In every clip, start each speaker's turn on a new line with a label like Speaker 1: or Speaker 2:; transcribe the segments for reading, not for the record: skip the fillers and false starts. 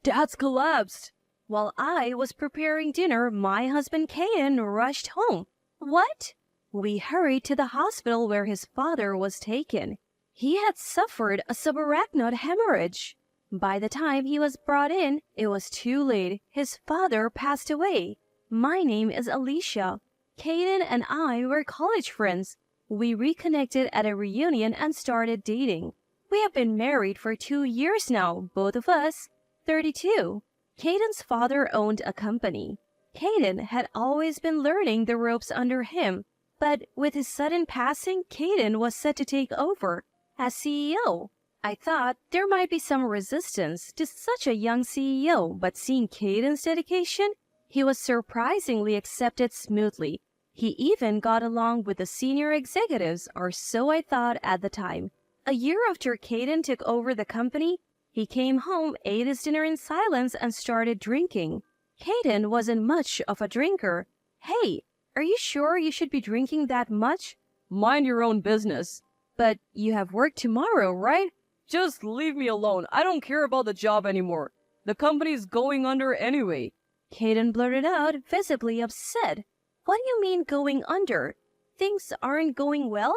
Speaker 1: Dad's collapsed. While I was preparing dinner, my husband Caden rushed home. What? We hurried to the hospital where his father was taken. He had suffered a subarachnoid hemorrhage. By the time he was brought in, it was too late. His father passed away. My name is Alicia. Caden and I were college friends. We reconnected at a reunion and started dating. We have been married for 2 years now, both of us, 32. Caden's father owned a company. Caden had always been learning the ropes under him, but with his sudden passing, Caden was set to take over as CEO. I thought there might be some resistance to such a young CEO, but seeing Caden's dedication, he was surprisingly accepted smoothly. He even got along with the senior executives, or so I thought at the time. A year after Caden took over the company, he came home, ate his dinner in silence, and started drinking. Caden wasn't much of a drinker. Hey, are you sure you should be drinking that much? Mind your own business. But you have work tomorrow, right? Just leave me alone. I don't care about the job anymore. The company's going under anyway. Caden blurted out, visibly upset. What do you mean going under? Things aren't going well?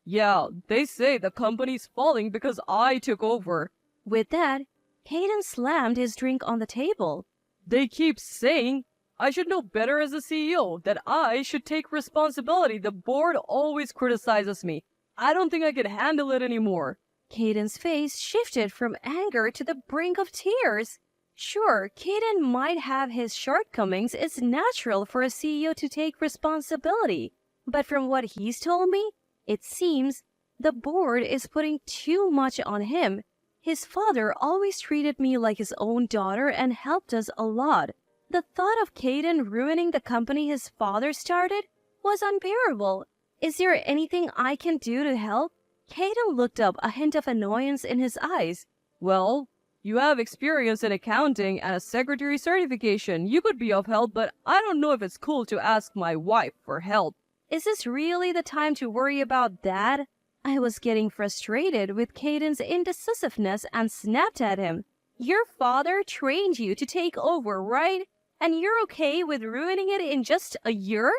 Speaker 1: Yeah, they say the company's falling because I took over. With that, Caden slammed his drink on the table. They keep saying I should know better as a CEO, that I should take responsibility. The board always criticizes me. I don't think I can handle it anymore. Caden's face shifted from anger to the brink of tears. Sure, Caden might have his shortcomings. It's natural for a CEO to take responsibility. But from what he's told me, it seems the board is putting too much on him. His father always treated me like his own daughter and helped us a lot. The thought of Caden ruining the company his father started was unbearable. Is there anything I can do to help? Caden looked up, a hint of annoyance in his eyes. Well, you have experience in accounting and a secretary certification. You could be of help, but I don't know if it's cool to ask my wife for help. Is this really the time to worry about that? I was getting frustrated with Caden's indecisiveness and snapped at him. Your father trained you to take over, right? And you're okay with ruining it in just a year?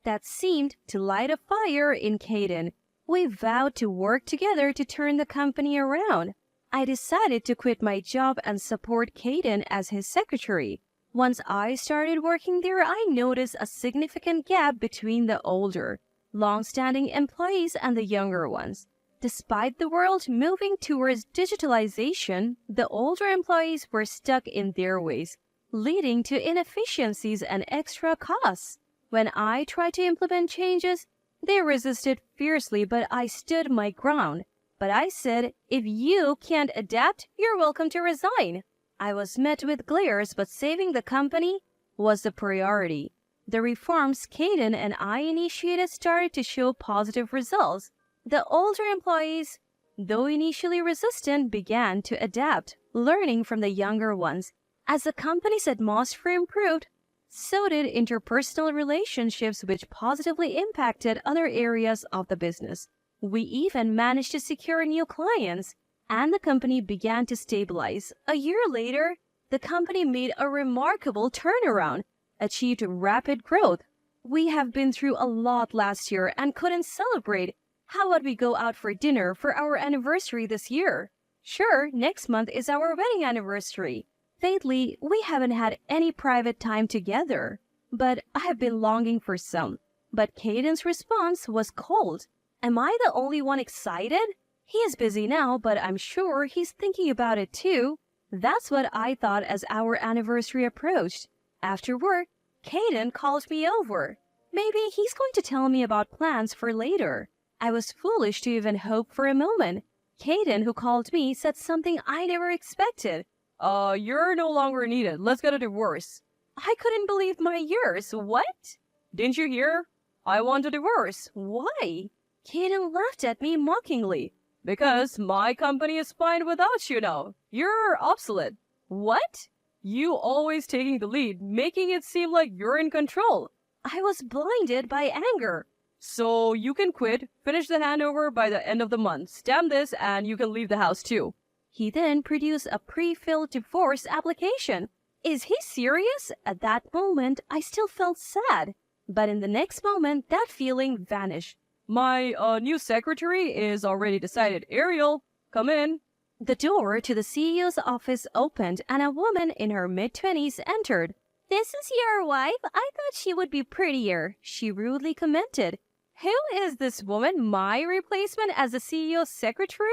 Speaker 1: That seemed to light a fire in Caden. We vowed to work together to turn the company around. I decided to quit my job and support Caden as his secretary. Once I started working there, I noticed a significant gap between the older, long-standing employees and the younger ones. Despite the world moving towards digitalization, the older employees were stuck in their ways, leading to inefficiencies and extra costs. When I tried to implement changes, they resisted fiercely, but I stood my ground. But I said, if you can't adapt, you're welcome to resign. I was met with glares, but saving the company was the priority. The reforms Caden and I initiated started to show positive results. The older employees, though initially resistant, began to adapt, learning from the younger ones. As the company's atmosphere improved, so did interpersonal relationships, which positively impacted other areas of the business. We even managed to secure new clients, and the company began to stabilize. A year later, the company made a remarkable turnaround, achieved rapid growth. We have been through a lot last year and couldn't celebrate. How about we go out for dinner for our anniversary this year? Sure, next month is our wedding anniversary. Lately, we haven't had any private time together, but I have been longing for some. But Caden's response was cold. Am I the only one excited? He is busy now, but I'm sure he's thinking about it too. That's what I thought as our anniversary approached. After work, Caden called me over. Maybe he's going to tell me about plans for later. I was foolish to even hope for a moment. Caden, who called me, said something I never expected. You're no longer needed. Let's get a divorce. I couldn't believe my ears. What? Didn't you hear? I want a divorce. Why? Caden laughed at me mockingly. Because my company is fine without you now. You're obsolete. What? You always taking the lead, making it seem like you're in control. I was blinded by anger. So you can quit, finish the handover by the end of the month. Stamp this and you can leave the house too. He then produced a pre-filled divorce application. Is he serious? At that moment, I still felt sad. But in the next moment, that feeling vanished. My new secretary is already decided. Ariel, come in. The door to the CEO's office opened and a woman in her mid-20s entered. This is your wife? I thought she would be prettier, she rudely commented. Who is this woman? My replacement as the CEO's secretary?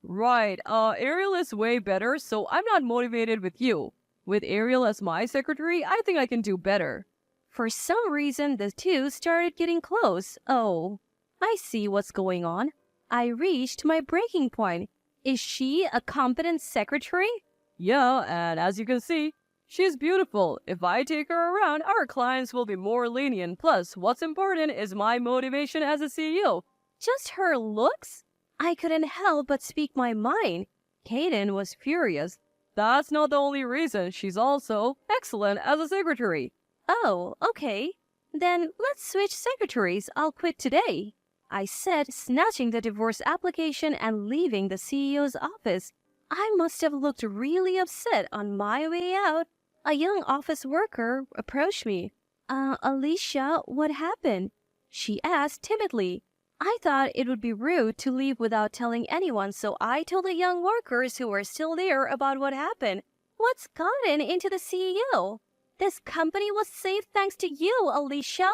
Speaker 1: Right, Ariel is way better, so I'm not motivated with you. With Ariel as my secretary, I think I can do better. For some reason, the two started getting close. Oh, I see what's going on. I reached my breaking point. Is she a competent secretary? Yeah, and as you can see, she's beautiful. If I take her around, our clients will be more lenient. Plus, what's important is my motivation as a CEO. Just her looks? I couldn't help but speak my mind. Kaden was furious. That's not the only reason. She's also excellent as a secretary. Oh, okay. Then let's switch secretaries. I'll quit today, I said, snatching the divorce application and leaving the CEO's office. I must have looked really upset on my way out. A young office worker approached me. Alicia, what happened? She asked timidly. I thought it would be rude to leave without telling anyone, so I told the young workers who were still there about what happened. What's gotten into the CEO? This company was saved thanks to you, Alicia.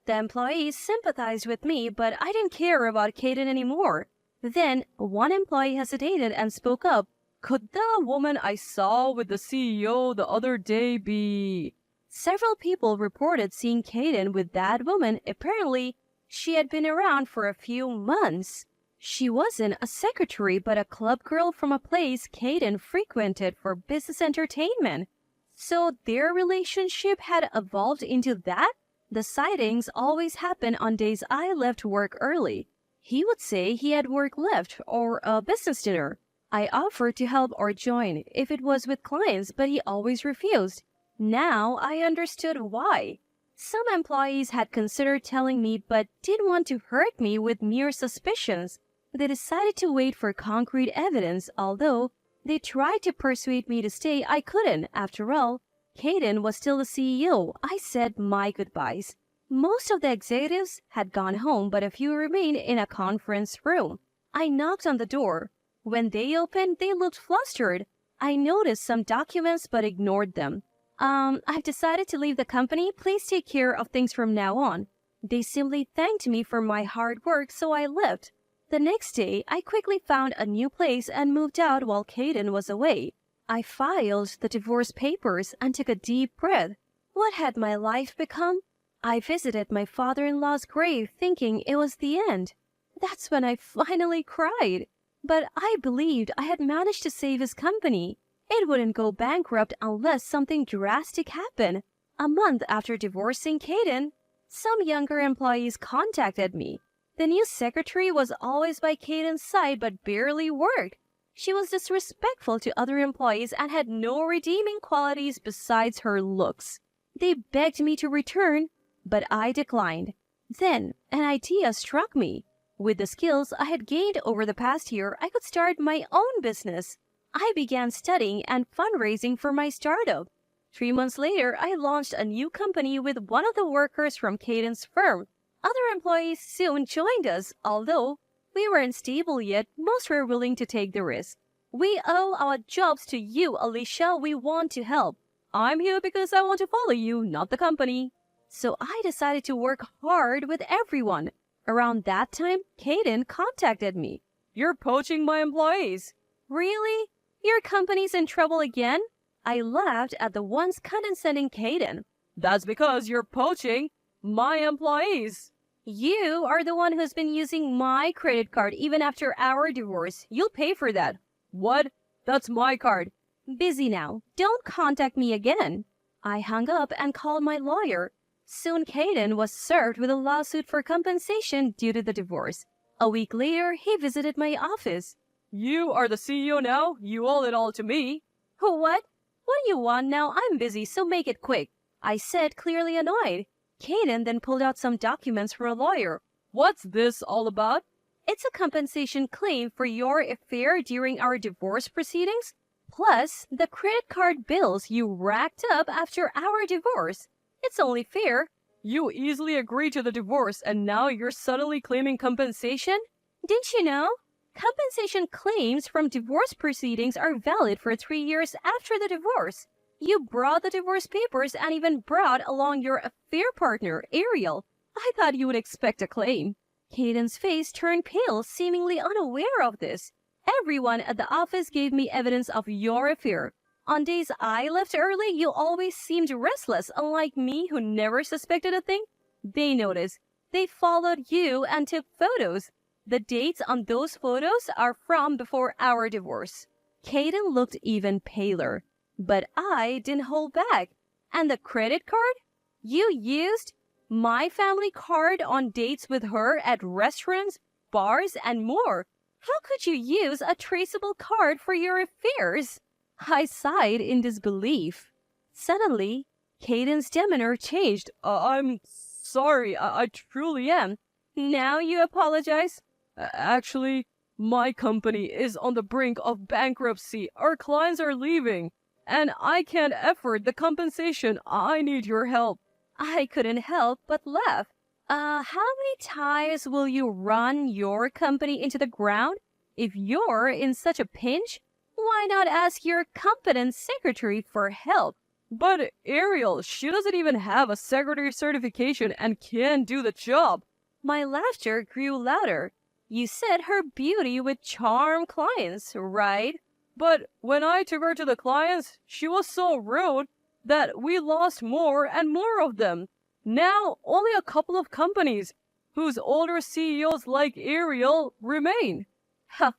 Speaker 1: The employees sympathized with me, but I didn't care about Kaden anymore. Then, one employee hesitated and spoke up. Could the woman I saw with the CEO the other day be... Several people reported seeing Kaden with that woman. Apparently, she had been around for a few months. She wasn't a secretary, but a club girl from a place Kaden frequented for business entertainment. So their relationship had evolved into that? The sightings always happened on days I left work early. He would say he had work left or a business dinner. I offered to help or join if it was with clients, but he always refused. Now I understood why. Some employees had considered telling me but didn't want to hurt me with mere suspicions. They decided to wait for concrete evidence, although they tried to persuade me to stay. I couldn't. After all, Kaden was still the CEO. I said my goodbyes. Most of the executives had gone home, but a few remained in a conference room. I knocked on the door. When they opened, they looked flustered. I noticed some documents but ignored them. I've decided to leave the company. Please take care of things from now on. They simply thanked me for my hard work, so I left. The next day, I quickly found a new place and moved out while Kaden was away. I filed the divorce papers and took a deep breath. What had my life become? I visited my father-in-law's grave thinking it was the end. That's when I finally cried. But I believed I had managed to save his company. It wouldn't go bankrupt unless something drastic happened. A month after divorcing Kaden, some younger employees contacted me. The new secretary was always by Kaden's side but barely worked. She was disrespectful to other employees and had no redeeming qualities besides her looks. They begged me to return, but I declined. Then an idea struck me. With the skills I had gained over the past year, I could start my own business. I began studying and fundraising for my startup. 3 months later, I launched a new company with one of the workers from Kaden's firm. Other employees soon joined us, although we weren't stable yet. Most were willing to take the risk. We owe our jobs to you, Alicia. We want to help. I'm here because I want to follow you, not the company. So I decided to work hard with everyone. Around that time, Kaden contacted me. You're poaching my employees. Really? Your company's in trouble again? I laughed at the once condescending Kaden. That's because you're poaching my employees. You are the one who's been using my credit card even after our divorce. You'll pay for that. What? That's my card. Busy now. Don't contact me again. I hung up and called my lawyer. Soon Kaden was served with a lawsuit for compensation due to the divorce. A week later, he visited my office. You are the CEO now. You owe it all to me. What? What do you want now? I'm busy, so make it quick, I said, clearly annoyed. Kaden then pulled out some documents from a lawyer. What's this all about? It's a compensation claim for your affair during our divorce proceedings, plus the credit card bills you racked up after our divorce. It's only fair. You easily agreed to the divorce and now you're suddenly claiming compensation? Didn't you know? Compensation claims from divorce proceedings are valid for 3 years after the divorce. You brought the divorce papers and even brought along your affair partner, Ariel. I thought you would expect a claim. Caden's face turned pale, seemingly unaware of this. Everyone at the office gave me evidence of your affair. On days I left early, you always seemed restless, unlike me who never suspected a thing. They noticed. They followed you and took photos. The dates on those photos are from before our divorce. Caden looked even paler, but I didn't hold back. And the credit card? You used my family card on dates with her at restaurants, bars, and more. How could you use a traceable card for your affairs? I sighed in disbelief. Suddenly, Caden's demeanor changed. I'm sorry, I truly am. Now you apologize? Actually, my company is on the brink of bankruptcy. Our clients are leaving, and I can't afford the compensation. I need your help. I couldn't help but laugh. How many times will you run your company into the ground? If you're in such a pinch, why not ask your competent secretary for help? But Ariel, she doesn't even have a secretary certification and can't do the job. My laughter grew louder. You said her beauty would charm clients, right? But when I took her to the clients, she was so rude that we lost more and more of them. Now, only a couple of companies whose older CEOs like Ariel remain. Huh,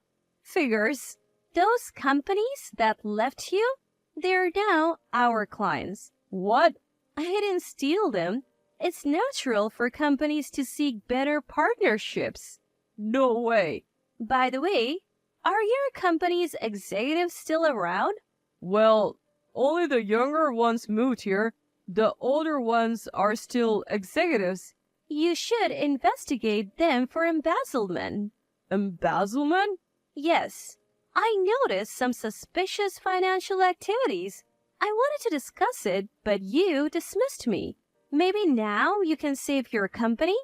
Speaker 1: figures. Those companies that left you, they're now our clients. What? I didn't steal them. It's natural for companies to seek better partnerships. No way. By the way, are your company's executives still around? Well, only the younger ones moved here. The older ones are still executives. You should investigate them for embezzlement. Embezzlement? Yes. I noticed some suspicious financial activities. I wanted to discuss it, but you dismissed me. Maybe now you can save your company?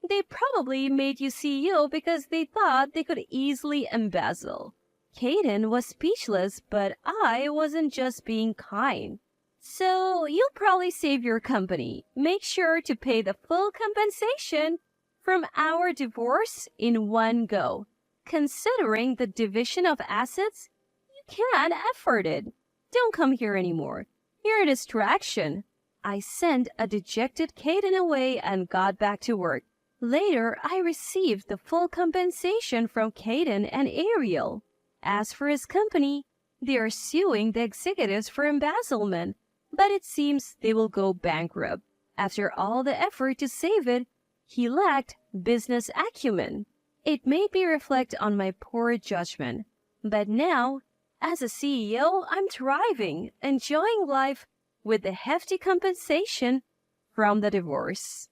Speaker 1: They probably made you CEO because they thought they could easily embezzle. Caden was speechless, but I wasn't just being kind. So you'll probably save your company. Make sure to pay the full compensation from our divorce in one go. Considering the division of assets, you can't afford it. Don't come here anymore. You're a distraction. I sent a dejected Caden away and got back to work. Later, I received the full compensation from Caden and Ariel. As for his company, they are suing the executives for embezzlement, but it seems they will go bankrupt. After all the effort to save it, he lacked business acumen. It made me reflect on my poor judgment. But now, as a CEO, I'm thriving, enjoying life with the hefty compensation from the divorce.